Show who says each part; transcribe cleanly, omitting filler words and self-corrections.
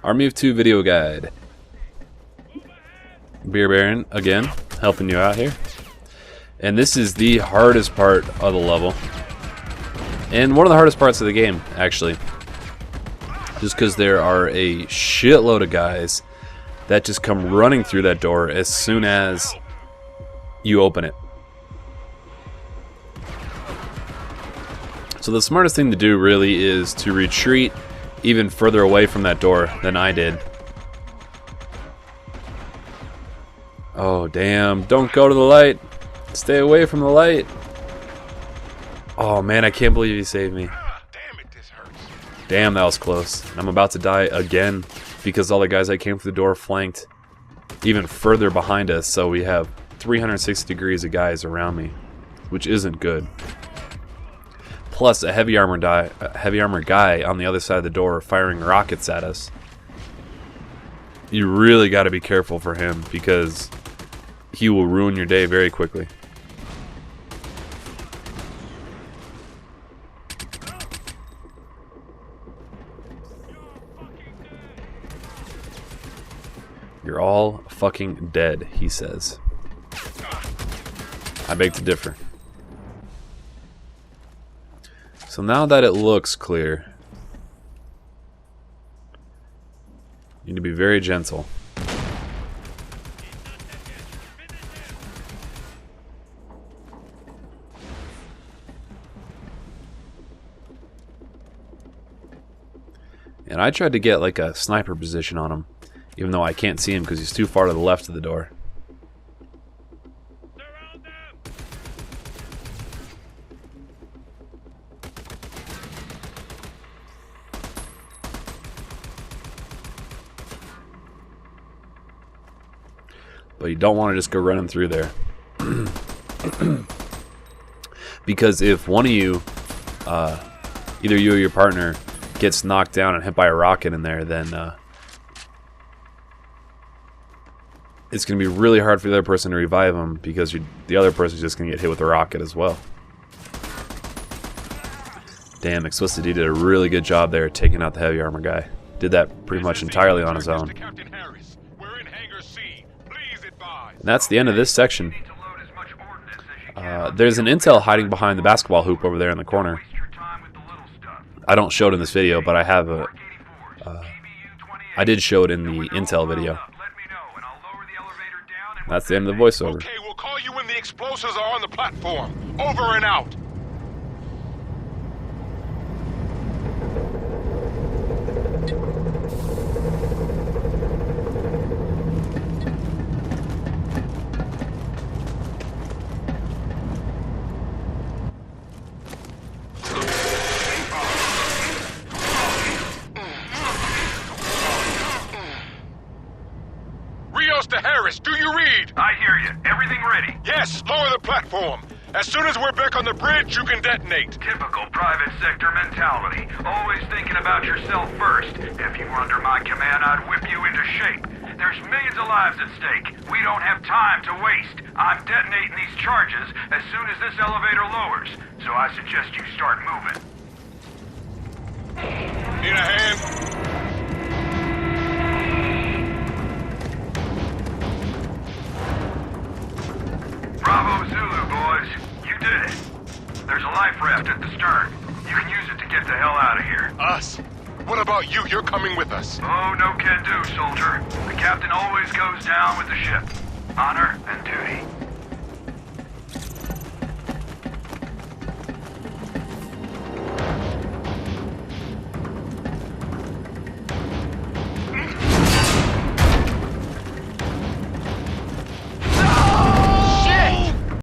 Speaker 1: Army of Two video guide. Beer Baron, again, helping you out here. And this is the hardest part of the level. And one of the hardest parts of the game, actually. Just because there are a shitload of guys that just come running through that door as soon as you open it. So the smartest thing to do really is to retreat even further away from that door than I did. Oh damn, don't go to the light. Stay away from the light. Oh man, I can't believe you saved me. Damn, that was close. I'm about to die again because all the guys that came through the door flanked even further behind us, so we have 360 degrees of guys around me, which isn't good. Plus a heavy armor guy on the other side of the door firing rockets at us. You really got to be careful for him because he will ruin your day very quickly. You're all fucking dead, he says. I beg to differ. So now that it looks clear, you need to be very gentle. And I tried to get like a sniper position on him, even though I can't see him because he's too far to the left of the door. But you don't want to just go running through there. Because if one of you, either you or your partner, gets knocked down and hit by a rocket in there, then it's going to be really hard for the other person to revive them because the other person's just going to get hit with a rocket as well. Damn, Explicit D did a really good job there taking out the heavy armor guy. Did that pretty much entirely on his own. And that's the end of this section. There's an intel hiding behind the basketball hoop over there in the corner. I don't show it in this video, but I have a... I did show it in the intel video. That's the end of the voiceover.
Speaker 2: Okay, we'll call you when the explosives are on the platform. Over and out. To Harris, do you read?
Speaker 3: I hear you. Everything ready?
Speaker 2: Yes, lower the platform. As soon as we're back on the bridge, you can detonate.
Speaker 3: Typical private sector mentality. Always thinking about yourself first. If you were under my command, I'd whip you into shape. There's millions of lives at stake. We don't have time to waste. I'm detonating these charges as soon as this elevator lowers. So I suggest you start moving.
Speaker 2: Need a hand?
Speaker 3: Bravo Zulu, boys. You did it. There's a life raft at the stern. You can use it to get the hell out of here.
Speaker 2: Us? What about you? You're coming with us.
Speaker 3: Oh, no can do, soldier. The captain always goes down with the ship. Honor and duty.